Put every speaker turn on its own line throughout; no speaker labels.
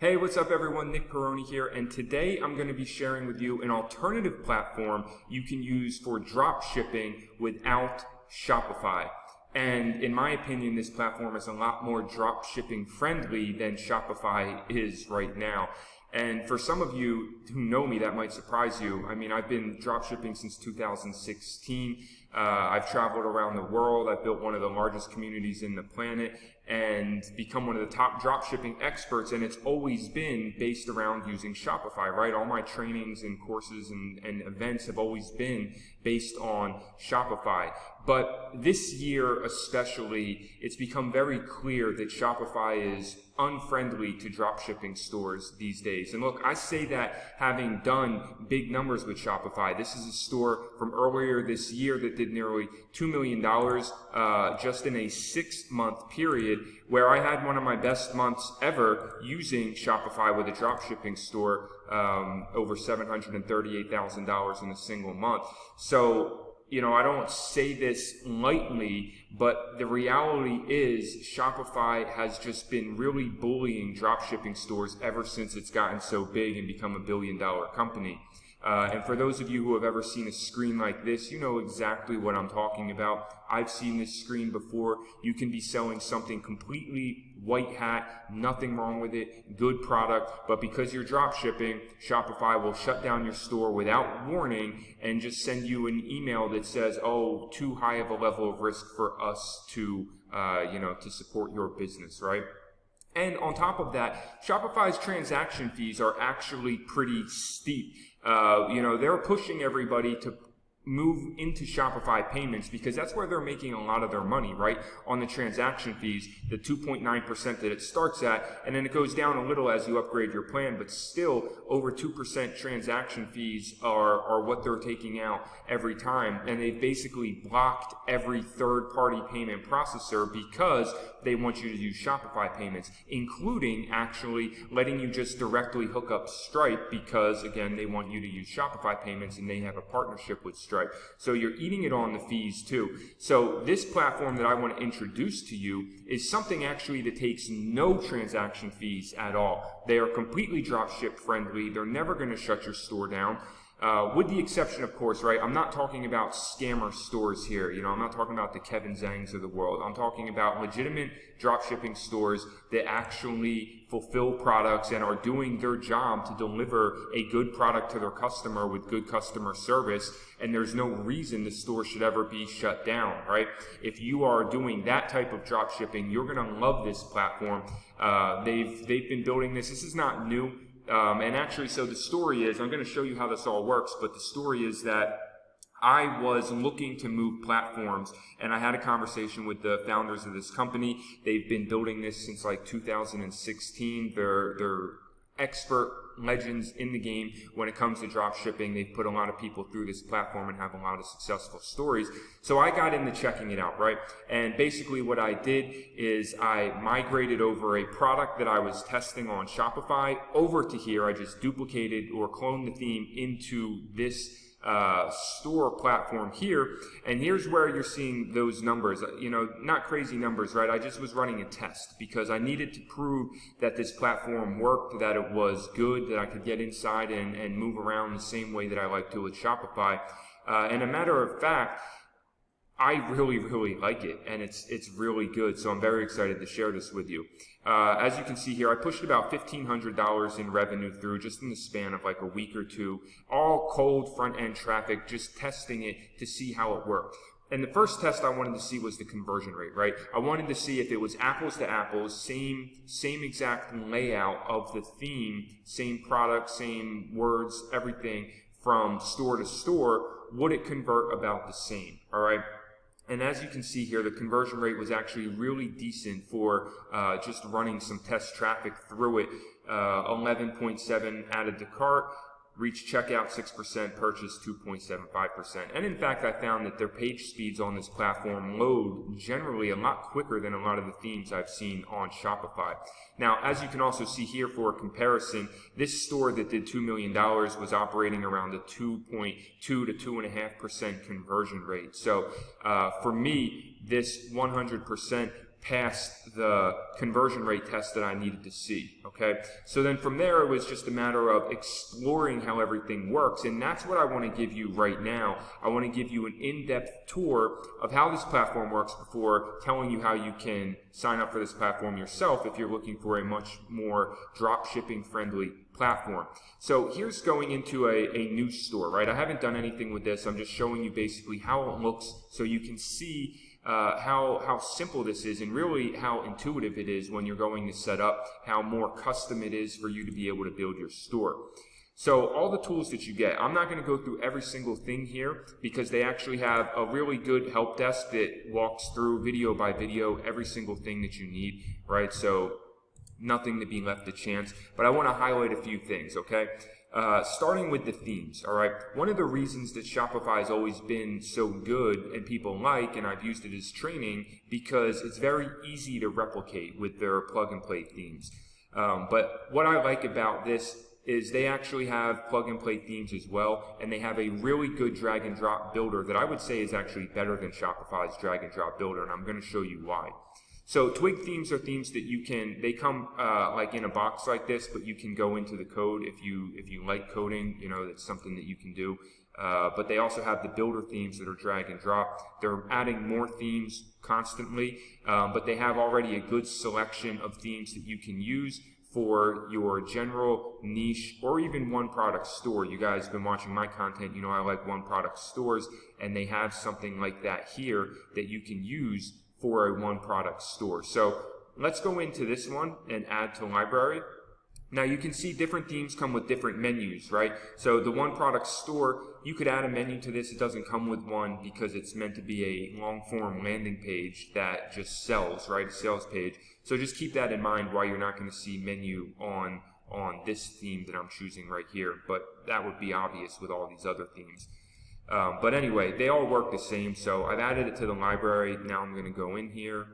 Hey, what's up everyone? Nick Peroni here, and today I'm going to be sharing with you an alternative platform you can use for drop shipping without Shopify. And in my opinion, this platform is a lot more drop shipping friendly than Shopify is right now. And for some of you who know me, that might surprise you. I mean, I've been drop shipping since 2016. I've traveled around the world. I've built one of the largest communities in the planet and become one of the top drop shipping experts. And it's always been based around using Shopify, right? All my trainings and courses and events have always been based on Shopify. But this year especially, it's become very clear that Shopify is unfriendly to dropshipping stores these days. And look, I say that having done big numbers with Shopify. This is a store from earlier this year that did nearly $2 million just in a 6-month period, where I had one of my best months ever using Shopify with a dropshipping store, over $738,000 in a single month. So, you know, I don't say this lightly, but the reality is Shopify has just been really bullying dropshipping stores ever since it's gotten so big and become a billion-dollar company. And for those of you who have ever seen a screen like this, you know exactly what I'm talking about. I've seen this screen before. You can be selling something completely white hat, nothing wrong with it, good product, but because you're drop shipping, Shopify will shut down your store without warning and just send you an email that says, oh, too high of a level of risk for us to support your business, right? And on top of that, Shopify's transaction fees are actually pretty steep. They're pushing everybody to move into Shopify Payments because that's where they're making a lot of their money, right? On the transaction fees, the 2.9% that it starts at, and then it goes down a little as you upgrade your plan, but still over 2% transaction fees are what they're taking out every time. And they've basically blocked every third-party payment processor because they want you to use Shopify Payments, including actually letting you just directly hook up Stripe because, again, they want you to use Shopify Payments and they have a partnership with Stripe. So you're eating it on the fees too. So this platform that I want to introduce to you is something actually that takes no transaction fees at all. They are completely dropship friendly. They're never going to shut your store down. With the exception, of course, right? I'm not talking about scammer stores here. I'm not talking about the Kevin Zangs of the world. I'm talking about legitimate dropshipping stores that actually fulfill products and are doing their job to deliver a good product to their customer with good customer service. And there's no reason the store should ever be shut down, right? If you are doing that type of dropshipping, you're going to love this platform. They've been building this. This is not new. And actually, so the story is, I'm going to show you how this all works, but the story is that I was looking to move platforms, and I had a conversation with the founders of this company. They've been building this since like 2016. They're expert legends in the game when it comes to drop shipping. They've put a lot of people through this platform and have a lot of successful stories. So I got into checking it out, right? And basically what I did is I migrated over a product that I was testing on Shopify over to here. I just duplicated or cloned the theme into this store platform here, and here's where you're seeing those numbers, not crazy numbers, right? I just was running a test because I needed to prove that this platform worked, that it was good, that I could get inside and move around the same way that I like to with Shopify. And a matter of fact, I really, really like it, and it's really good, so I'm very excited to share this with you. As you can see here, I pushed about $1,500 in revenue through just in the span of like a week or two, all cold front-end traffic, just testing it to see how it worked. And the first test I wanted to see was the conversion rate, right? I wanted to see if it was apples to apples, same exact layout of the theme, same product, same words, everything from store to store, would it convert about the same, all right? And as you can see here, the conversion rate was actually really decent for just running some test traffic through it. 11.7 added to cart, reached checkout 6%, purchase 2.75%. And in fact, I found that their page speeds on this platform load generally a lot quicker than a lot of the themes I've seen on Shopify. Now, as you can also see here for a comparison, this store that did $2 million was operating around a 2.2 to 2.5% conversion rate. So for me, this 100% passed the conversion rate test that I needed to see, okay? So then from there, it was just a matter of exploring how everything works, and that's what I want to give you right now. I want to give you an in-depth tour of how this platform works before telling you how you can sign up for this platform yourself if you're looking for a much more dropshipping friendly platform. So here's going into a new store, right? I haven't done anything with this. I'm just showing you basically how it looks so you can see how simple this is and really how intuitive it is when you're going to set up, how more custom it is for you to be able to build your store. So all the tools that you get, I'm not going to go through every single thing here because they actually have a really good help desk that walks through video by video every single thing that you need, right? So nothing to be left to chance, but I want to highlight a few things, okay? Starting with the themes, all right? One of the reasons that Shopify has always been so good and people like, and I've used it as training, because it's very easy to replicate with their plug-and-play themes. But what I like about this is they actually have plug-and-play themes as well, and they have a really good drag-and-drop builder that I would say is actually better than Shopify's drag-and-drop builder, and I'm going to show you why. So twig themes are themes that you can, they come like in a box like this, but you can go into the code if you like coding, you know, that's something that you can do. But they also have the builder themes that are drag and drop. They're adding more themes constantly, but they have already a good selection of themes that you can use for your general niche or even one product store. You guys have been watching my content, you know I like one product stores, and they have something like that here that you can use for a one product store. So let's go into this one and add to library. Now you can see different themes come with different menus, right? So the one product store, you could add a menu to this. It doesn't come with one because it's meant to be a long form landing page that just sells, right? A sales page. So just keep that in mind why you're not going to see menu on this theme that I'm choosing right here, but that would be obvious with all these other themes. But anyway, they all work the same, so I've added it to the library. Now I'm going to go in here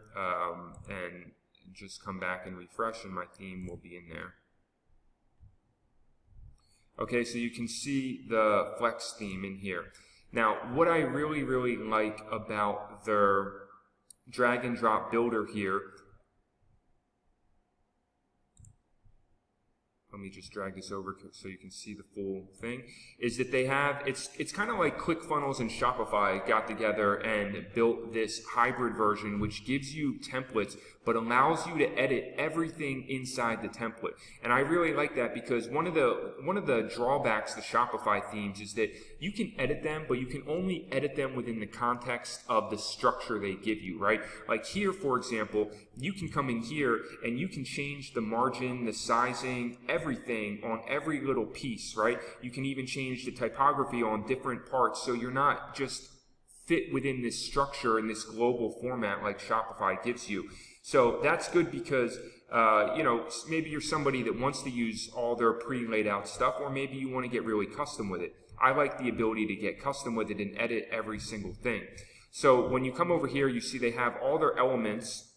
and just come back and refresh, and my theme will be in there. Okay, so you can see the Flex theme in here. Now, what I really, really like about their drag and drop builder here, let me just drag this over so you can see the full thing, is that they have, it's kind of like ClickFunnels and Shopify got together and built this hybrid version which gives you templates but allows you to edit everything inside the template. And I really like that because one of the drawbacks to Shopify themes is that you can edit them, but you can only edit them within the context of the structure they give you, right? Like here, for example, you can come in here and you can change the margin, the sizing, everything on every little piece, right? You can even change the typography on different parts, so you're not just fit within this structure and this global format like Shopify gives you. So that's good because, you know, maybe you're somebody that wants to use all their pre-laid out stuff, or maybe you want to get really custom with it. I like the ability to get custom with it and edit every single thing. So when you come over here, you see they have all their elements,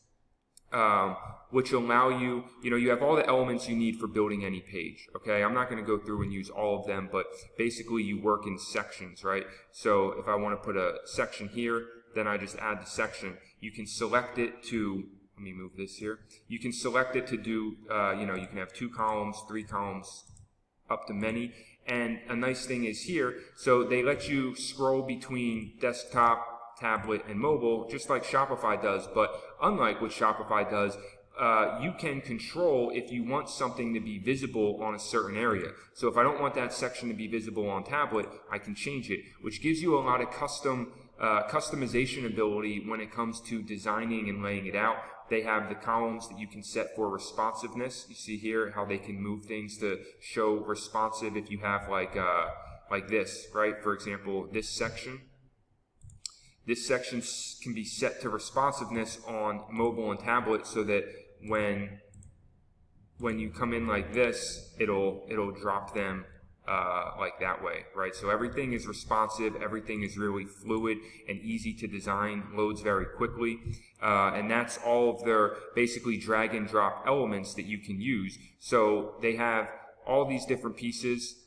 which allow you, you know, you have all the elements you need for building any page, okay? I'm not going to go through and use all of them, but basically you work in sections, right? So if I want to put a section here, then I just add the section. You can select it to, let me move this here. You can select it to do, you know, you can have 2 columns, 3 columns, up to many. And a nice thing is here, so they let you scroll between desktop, tablet, and mobile, just like Shopify does. But unlike what Shopify does, you can control if you want something to be visible on a certain area. So if I don't want that section to be visible on tablet, I can change it, which gives you a lot of customization ability when it comes to designing and laying it out. They have the columns that you can set for responsiveness. You see here how they can move things to show responsive if you have like this, right? For example, this section can be set to responsiveness on mobile and tablet so that when you come in like this, it'll drop them like that way, right? So everything is responsive, everything is really fluid and easy to design, loads very quickly, and that's all of their basically drag and drop elements that you can use. So they have all these different pieces,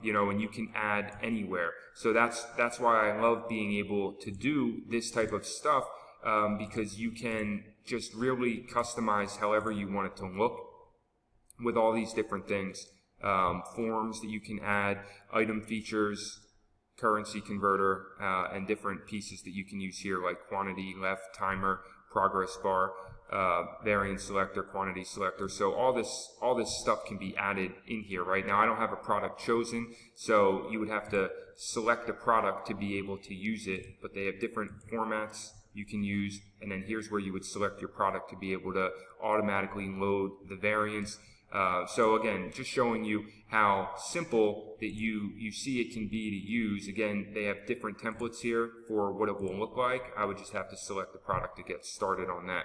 you know, and you can add anywhere. So that's why I love being able to do this type of stuff, because you can just really customize however you want it to look with all these different things. Forms that you can add, item features, currency converter, and different pieces that you can use here, like quantity, left, timer, progress bar, variance selector, quantity selector. So all this stuff can be added in here. Right now I don't have a product chosen, so you would have to select a product to be able to use it, but they have different formats you can use, and then here's where you would select your product to be able to automatically load the variance. So again, just showing you how simple that you see it can be to use. Again, they have different templates here for what it will look like. I would just have to select the product to get started on that.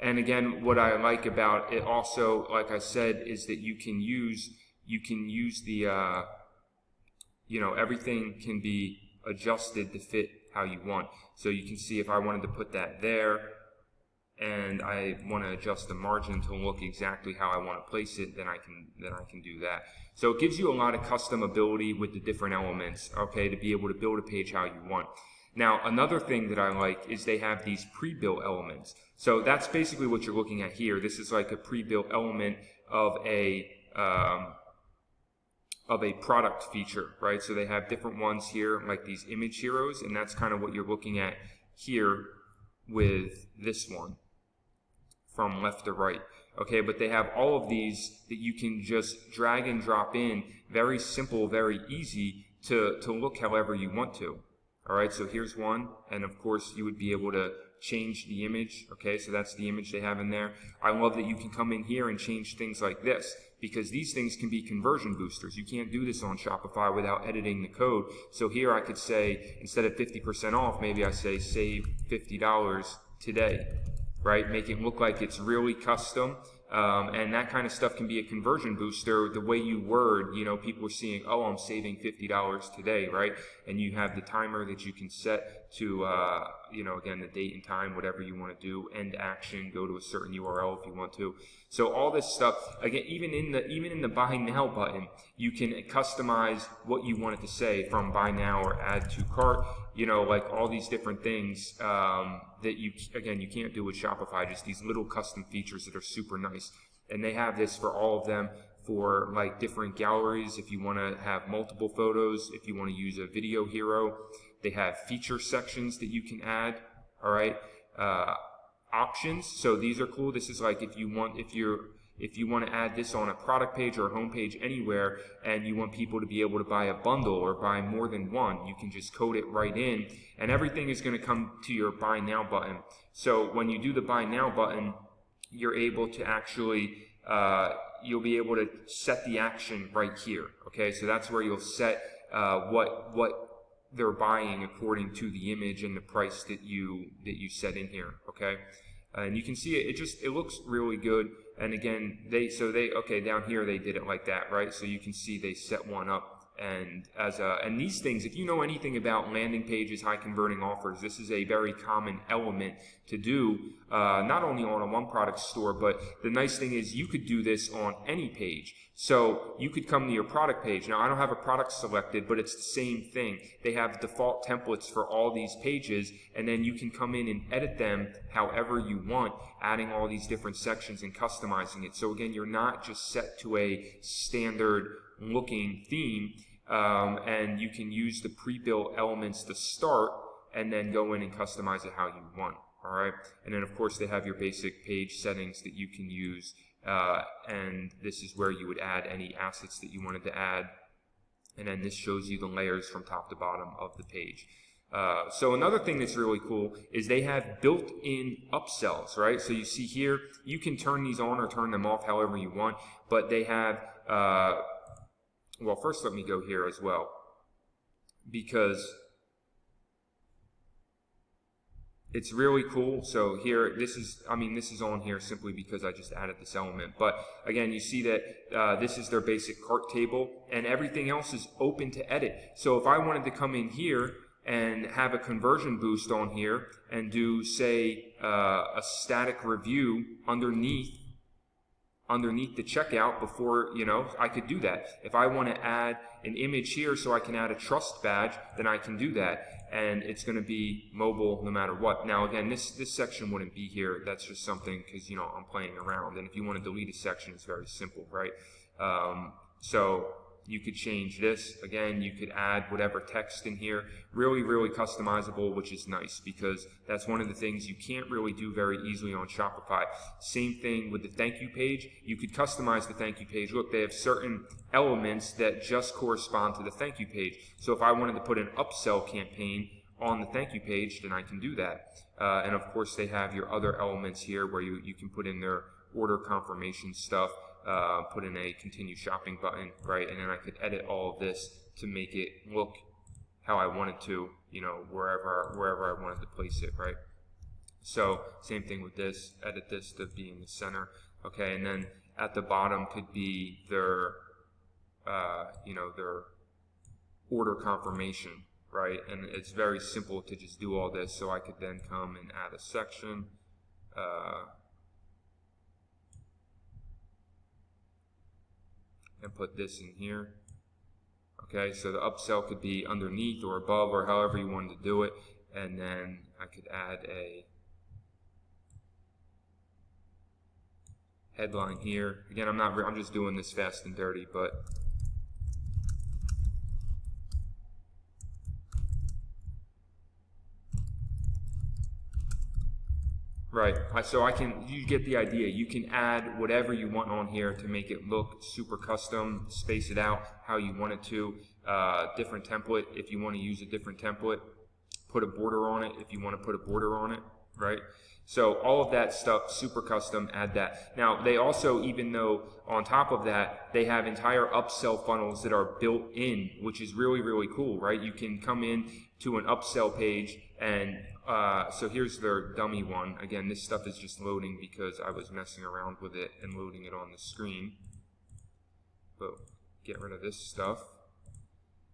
And again, what I like about it also, like I said, is that you can use the everything can be adjusted to fit how you want. So you can see if I wanted to put that there, and I want to adjust the margin to look exactly how I want to place it, then I can do that. So it gives you a lot of custom ability with the different elements, okay, to be able to build a page how you want. Now, another thing that I like is they have these pre-built elements. So that's basically what you're looking at here. This is like a pre-built element of a product feature, right? So they have different ones here, like these image heroes, and that's kind of what you're looking at here with this one, from left to right. Okay, but they have all of these that you can just drag and drop in, very simple, very easy to look however you want to. All right, so here's one, and of course you would be able to change the image. Okay, so that's the image they have in there. I love that you can come in here and change things like this, because these things can be conversion boosters. You can't do this on Shopify without editing the code. So here I could say, instead of 50% off, maybe I say save $50 today, right? Make it look like it's really custom. And that kind of stuff can be a conversion booster. The way you word, people are seeing, oh, I'm saving $50 today, right? And you have the timer that you can set to, again, the date and time, whatever you want to do, end action, go to a certain URL if you want to. So all this stuff, again, even in the buy now button, you can customize what you want it to say, from buy now or add to cart, like all these different things that you can't do with Shopify, just these little custom features that are super nice. And they have this for all of them, for like different galleries, if you want to have multiple photos, if you want to use a video hero. They have feature sections that you can add, all right? Options, so these are cool. This is like if you want to add this on a product page or a home page anywhere, and you want people to be able to buy a bundle or buy more than one, you can just code it right in, and everything is going to come to your buy now button. So when you do the buy now button, you're able to actually you'll be able to set the action right here. Okay, so that's where you'll set what they're buying according to the image and the price that you set in here. Okay, and you can see it looks really good. And again, down here they did it like that, right? So you can see they set one up, and and these things, if you know anything about landing pages, high converting offers, this is a very common element to do, not only on a one product store, but the nice thing is you could do this on any page. So you could come to your product page. Now I don't have a product selected, but it's the same thing. They have default templates for all these pages, and then you can come in and edit them however you want, adding all these different sections and customizing it. So again, you're not just set to a standard looking theme, and you can use the pre-built elements to start and then go in and customize it how you want. All right, and then of course they have your basic page settings that you can use, and this is where you would add any assets that you wanted to add, and then this shows you the layers from top to bottom of the page. So another thing that's really cool is they have built-in upsells, right? So you see here, you can turn these on or turn them off however you want, but they have, well, first let me go here as well, because it's really cool. So here, this is on here simply because I just added this element. But again, you see that this is their basic cart table, and everything else is open to edit. So if I wanted to come in here and have a conversion boost on here and do, say, a static review underneath underneath the checkout before, I could do that. If I want to add an image here so I can add a trust badge, then I can do that. And it's going to be mobile no matter what. Now, again, this section wouldn't be here. That's just something because, I'm playing around. And if you want to delete a section, it's very simple, right? So you could change this. Again, you could add whatever text in here. Really, really customizable, which is nice because that's one of the things you can't really do very easily on Shopify. Same thing with the thank you page. You could customize the thank you page. Look, they have certain elements that just correspond to the thank you page. So if I wanted to put an upsell campaign on the thank you page, then I can do that. And of course, they have your other elements here where you can put in their order confirmation stuff. Put in a continue shopping button, right? And then I could edit all of this to make it look how I wanted to, wherever I wanted to place it, right? So same thing with this, edit this to be in the center, okay? And then at the bottom could be their, their order confirmation, right? And it's very simple to just do all this. So I could then come and add a section, and put this in here. Okay, so the upsell could be underneath or above or however you wanted to do it. And then I could add a headline here. Again, I'm just doing this fast and dirty, but right, so you get the idea. You can add whatever you want on here to make it look super custom, space it out how you want it to, different template if you want to use a different template, put a border on it if you want to put a border on it, right? So all of that stuff, super custom, add that. Now, they also, even though on top of that, they have entire upsell funnels that are built in, which is really, really cool, right? You can come in to an upsell page and so here's their dummy one. Again, this stuff is just loading because I was messing around with it and loading it on the screen. But get rid of this stuff.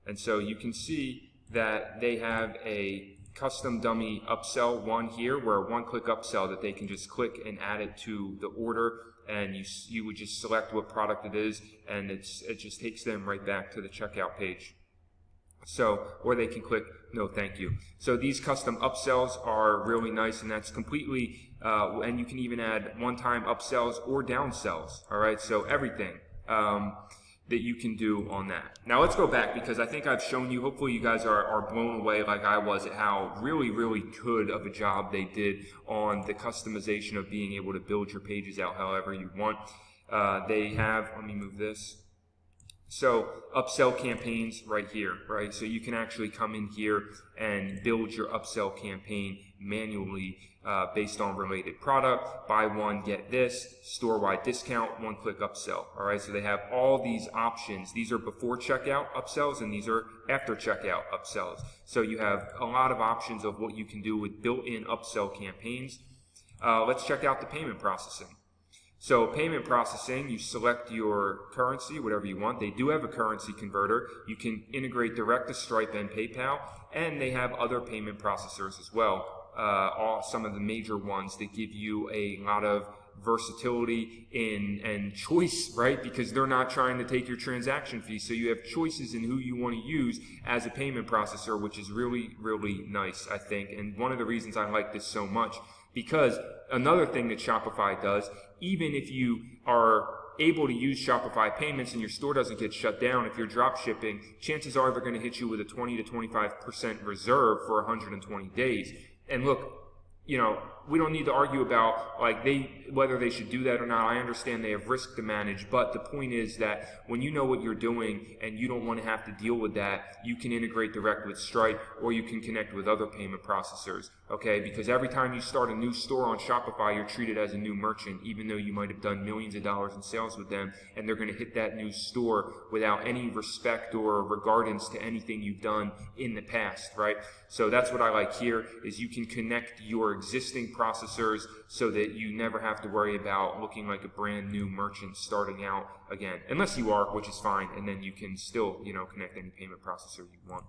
And so you can see that they have a custom dummy upsell one here, where a one-click upsell that they can just click and add it to the order, and you would just select what product it is, and it just takes them right back to the checkout page. So, or they can click no thank you. So these custom upsells are really nice, and that's completely, and you can even add one-time upsells or downsells, all right? So everything that you can do on that. Now let's go back, because I think I've shown you, hopefully you guys are blown away like I was at how really, really good of a job they did on the customization of being able to build your pages out however you want. They have, let me move this. So upsell campaigns right here, right? So you can actually come in here and build your upsell campaign manually based on related product. Buy one, get this, store-wide discount, one-click upsell. All right, so they have all these options. These are before checkout upsells, and these are after checkout upsells. So you have a lot of options of what you can do with built-in upsell campaigns. Let's check out the payment processing. So payment processing, you select your currency, whatever you want. They do have a currency converter. You can integrate direct to Stripe and PayPal, and they have other payment processors as well. Some of the major ones that give you a lot of versatility and choice, right? Because they're not trying to take your transaction fee. So you have choices in who you want to use as a payment processor, which is really, really nice, I think. And one of the reasons I like this so much, because another thing that Shopify does, even if you are able to use Shopify Payments and your store doesn't get shut down, if you're drop shipping, chances are they're going to hit you with a 20 to 25% reserve for 120 days. And look, we don't need to argue about whether they should do that or not. I understand they have risk to manage, but the point is that when you know what you're doing and you don't want to have to deal with that, you can integrate direct with Stripe, or you can connect with other payment processors, okay? Because every time you start a new store on Shopify, you're treated as a new merchant, even though you might have done millions of dollars in sales with them, and they're going to hit that new store without any respect or regardance to anything you've done in the past, right? So that's what I like here, is you can connect your existing processors so that you never have to worry about looking like a brand new merchant starting out again, unless you are, which is fine, and then you can still, connect any payment processor you want.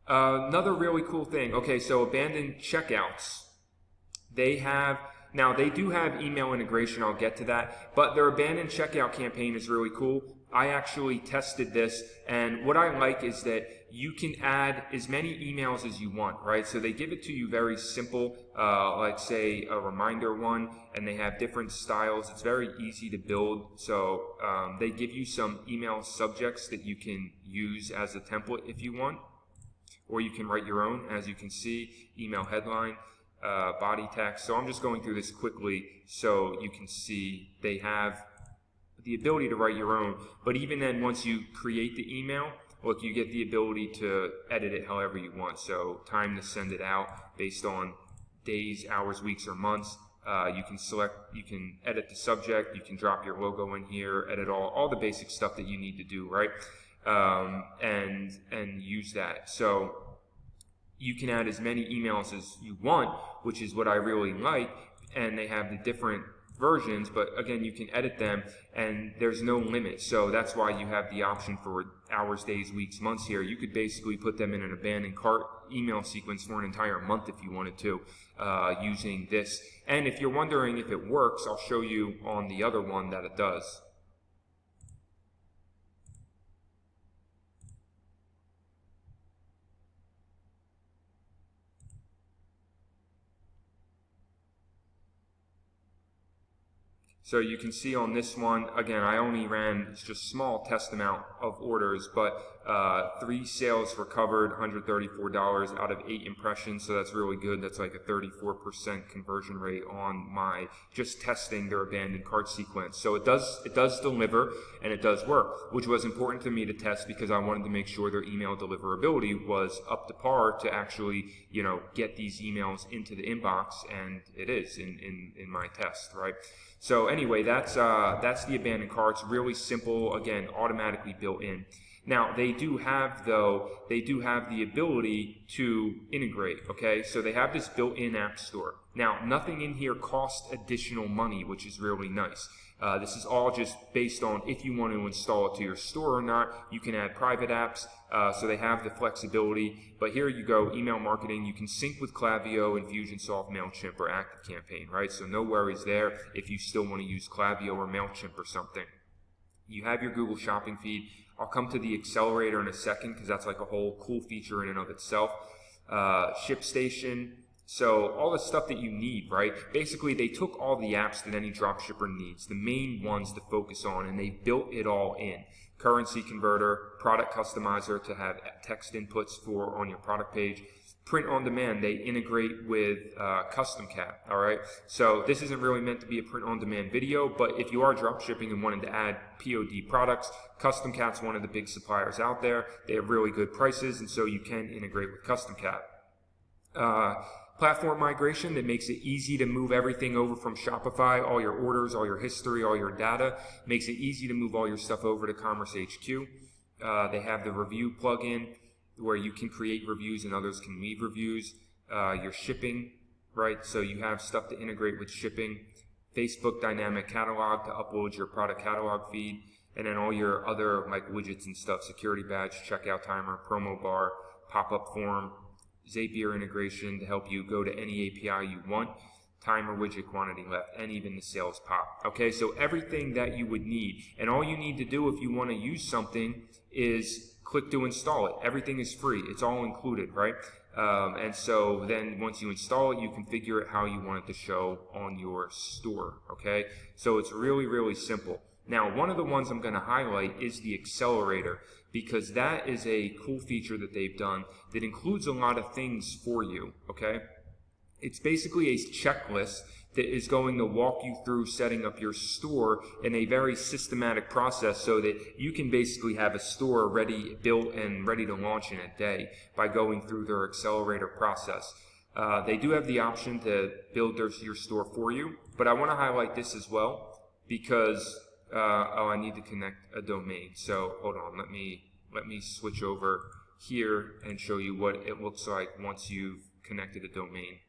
Another really cool thing, okay, so abandoned checkouts. They have, Now, they do have email integration, I'll get to that, but their abandoned checkout campaign is really cool. I actually tested this, and what I like is that you can add as many emails as you want, right? So they give it to you very simple, like say a reminder one, and they have different styles. It's very easy to build. So they give you some email subjects that you can use as a template if you want, or you can write your own, as you can see, email headline, body text. So I'm just going through this quickly so you can see they have the ability to write your own, but even then, once you create the email, look, you get the ability to edit it however you want. So time to send it out based on days, hours, weeks, or months. You can edit the subject, you can drop your logo in here, edit all the basic stuff that you need to do, right? And use that. So you can add as many emails as you want, which is what I really like, and they have the different versions, but again, you can edit them and there's no limit. So that's why you have the option for hours, days, weeks, months here. You could basically put them in an abandoned cart email sequence for an entire month if you wanted to, using this. And if you're wondering if it works, I'll show you on the other one that it does. So you can see on this one, again, I only ran just small test amount of orders, but 3 sales were covered, $134 out of 8 impressions, so that's really good. That's like a 34% conversion rate on my just testing their abandoned cart sequence. So it does deliver, and it does work, which was important to me to test because I wanted to make sure their email deliverability was up to par to actually, get these emails into the inbox, and it is in my test, right? So anyway, that's the abandoned carts. Really simple, again, automatically built in. Now they do have the ability to integrate. Okay, so they have this built-in app store. Now nothing in here costs additional money, which is really nice. This is all just based on if you want to install it to your store or not. You can add private apps, so they have the flexibility. But here you go, email marketing. You can sync with Klaviyo, Infusionsoft, MailChimp, or ActiveCampaign, right? So no worries there if you still want to use Klaviyo or MailChimp or something. You have your Google Shopping feed. I'll come to the accelerator in a second because that's like a whole cool feature in and of itself. ShipStation. So all the stuff that you need, right? Basically, they took all the apps that any dropshipper needs, the main ones to focus on, and they built it all in. Currency converter, product customizer to have text inputs for on your product page, print on demand. They integrate with Custom Cat. All right. So this isn't really meant to be a print on demand video, but if you are dropshipping and wanting to add POD products, Custom Cat's one of the big suppliers out there. They have really good prices, and so you can integrate with Custom Cat. Platform migration that makes it easy to move everything over from Shopify, all your orders, all your history, all your data, makes it easy to move all your stuff over to Commerce HQ. They have the review plugin where you can create reviews and others can leave reviews. Your shipping, right? So you have stuff to integrate with shipping. Facebook dynamic catalog to upload your product catalog feed, and then all your other like widgets and stuff, security badge, checkout timer, promo bar, pop-up form, Zapier integration to help you go to any API you want, timer, widget, quantity left, and even the sales pop. Okay, so everything that you would need, and all you need to do if you want to use something is click to install it. Everything is free. It's all included, right? And so then once you install it, you configure it how you want it to show on your store. Okay, so it's really, really simple. Now, one of the ones I'm going to highlight is the accelerator, because that is a cool feature that they've done that includes a lot of things for you, okay? It's basically a checklist that is going to walk you through setting up your store in a very systematic process so that you can basically have a store ready, built, and ready to launch in a day by going through their accelerator process. They do have the option to build your store for you, but I want to highlight this as well because I need to connect a domain. So hold on, let me switch over here and show you what it looks like once you've connected a domain.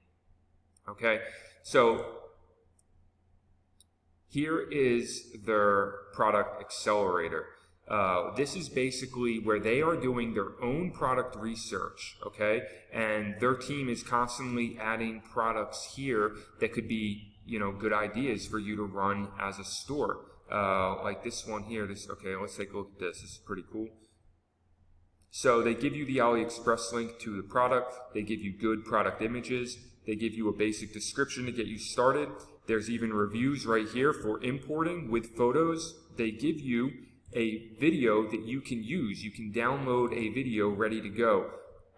Okay, so here is their product accelerator. This is basically where they are doing their own product research, okay? And their team is constantly adding products here that could be good ideas for you to run as a store. Like this one here, okay, let's take a look at this. This is pretty cool. So they give you the AliExpress link to the product. They give you good product images. They give you a basic description to get you started. There's even reviews right here for importing with photos. They give you a video that you can use. You can download a video ready to go,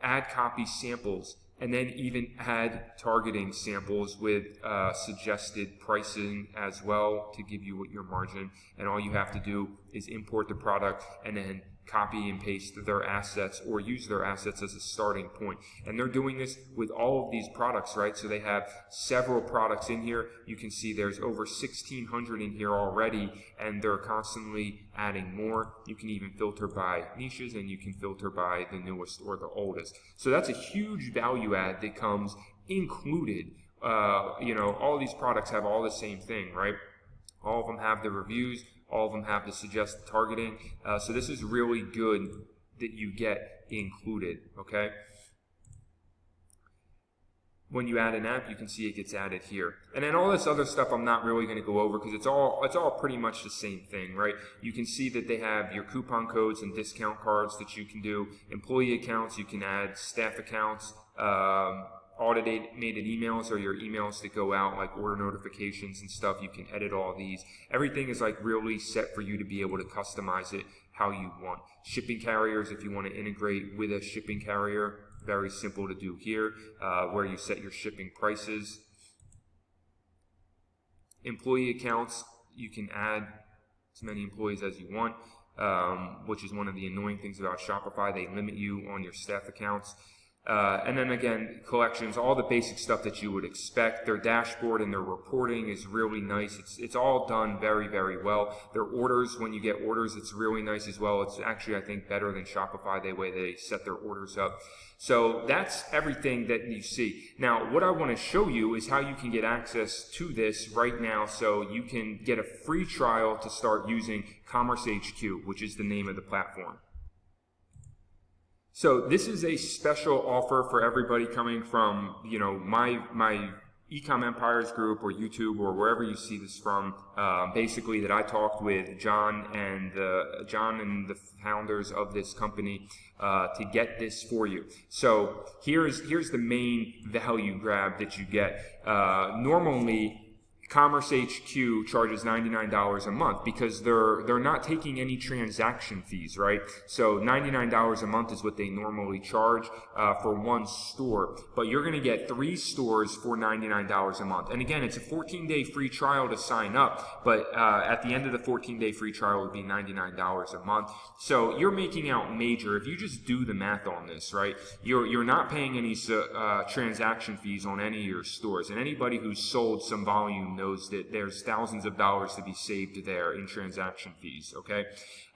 add copy samples, and then even add targeting samples with suggested pricing as well to give you your margin. And all you have to do is import the product and then copy and paste their assets or use their assets as a starting point. And they're doing this with all of these products, right? So they have several products in here. You can see there's over 1,600 in here already, and they're constantly adding more. You can even filter by niches, and you can filter by the newest or the oldest. So that's a huge value add that comes included. All these products have all the same thing, right? All of them have the reviews. All of them have the suggested targeting. So this is really good that you get included, okay? When you add an app, you can see it gets added here. And then all this other stuff I'm not really going to go over because it's all pretty much the same thing, right? You can see that they have your coupon codes and discount cards that you can do, employee accounts, you can add staff accounts, automated emails or your emails that go out, like order notifications and stuff. You can edit all these. Everything is like really set for you to be able to customize it how you want. Shipping carriers, if you want to integrate with a shipping carrier, very simple to do here, where you set your shipping prices. Employee accounts, you can add as many employees as you want, which is one of the annoying things about Shopify. They limit you on your staff accounts. And then again, collections, all the basic stuff that you would expect. Their dashboard and their reporting is really nice. It's all done very, very well. Their orders, when you get orders, it's really nice as well. It's actually, I think, better than Shopify, the way they set their orders up. So that's everything that you see. Now, what I want to show you is how you can get access to this right now, so you can get a free trial to start using Commerce HQ, which is the name of the platform. So this is a special offer for everybody coming from, my Ecom Empires group or YouTube or wherever you see this from. Basically, that I talked with John and the founders of this company to get this for you. So here's the main value grab that you get. Normally, Commerce HQ charges $99 a month because they're not taking any transaction fees, right? So $99 a month is what they normally charge for one store. But you're going to get 3 stores for $99 a month. And again, it's a 14-day free trial to sign up, but at the end of the 14-day free trial, it would be $99 a month. So you're making out major. If you just do the math on this, right, you're not paying any transaction fees on any of your stores. And anybody who's sold some volume knows that there's thousands of dollars to be saved there in transaction fees, okay?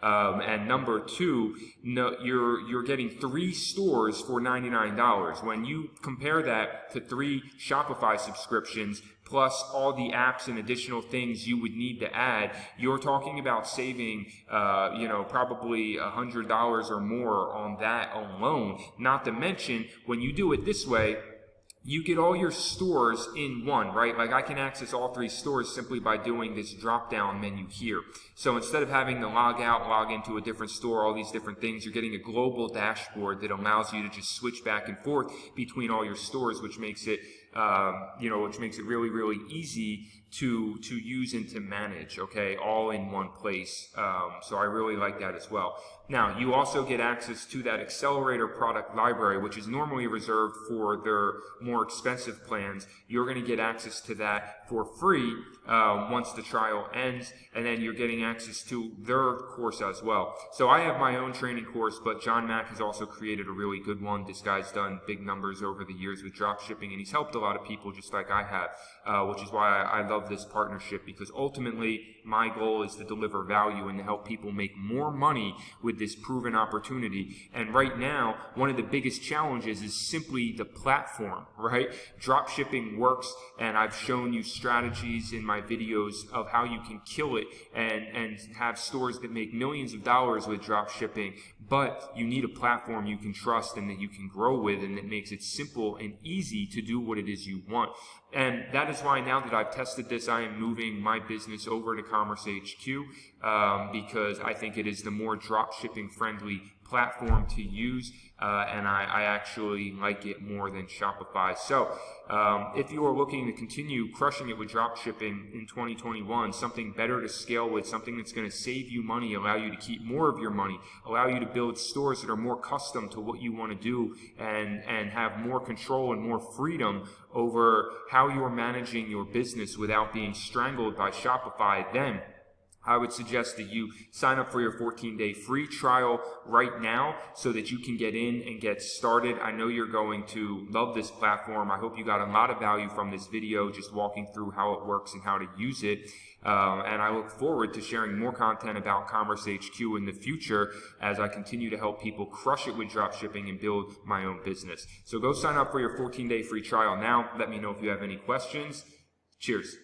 And number 2, you're getting 3 stores for $99. When you compare that to 3 Shopify subscriptions, plus all the apps and additional things you would need to add, you're talking about saving, probably $100 or more on that alone. Not to mention, when you do it this way, you get all your stores in one, right? Like I can access all 3 stores simply by doing this drop-down menu here. So instead of having to log out, log into a different store, all these different things, you're getting a global dashboard that allows you to just switch back and forth between all your stores, which makes it, really, really easy to use and to manage, okay, all in one place. So I really like that as well. Now, you also get access to that accelerator product library, which is normally reserved for their more expensive plans. You're going to get access to that for free once the trial ends, and then you're getting access to their course as well. So I have my own training course, but John Mack has also created a really good one. This guy's done big numbers over the years with dropshipping, and he's helped a lot of people just like I have, which is why I love this partnership, because ultimately my goal is to deliver value and to help people make more money with this proven opportunity. And right now, one of the biggest challenges is simply the platform, right? Dropshipping works, and I've shown you strategies in my videos of how you can kill it and have stores that make millions of dollars with dropshipping, but you need a platform you can trust and that you can grow with, and that makes it simple and easy to do what it is you want. And that is why now that I've tested this, I am moving my business over to Commerce HQ because I think it is the more dropshipping friendly platform to use, and I actually like it more than Shopify. So if you are looking to continue crushing it with dropshipping in 2021, something better to scale with, something that's going to save you money, allow you to keep more of your money, allow you to build stores that are more custom to what you want to do, and have more control and more freedom over how you are managing your business without being strangled by Shopify, then I would suggest that you sign up for your 14-day free trial right now so that you can get in and get started. I know you're going to love this platform. I hope you got a lot of value from this video, just walking through how it works and how to use it. And I look forward to sharing more content about Commerce HQ in the future as I continue to help people crush it with dropshipping and build my own business. So go sign up for your 14-day free trial now. Let me know if you have any questions. Cheers.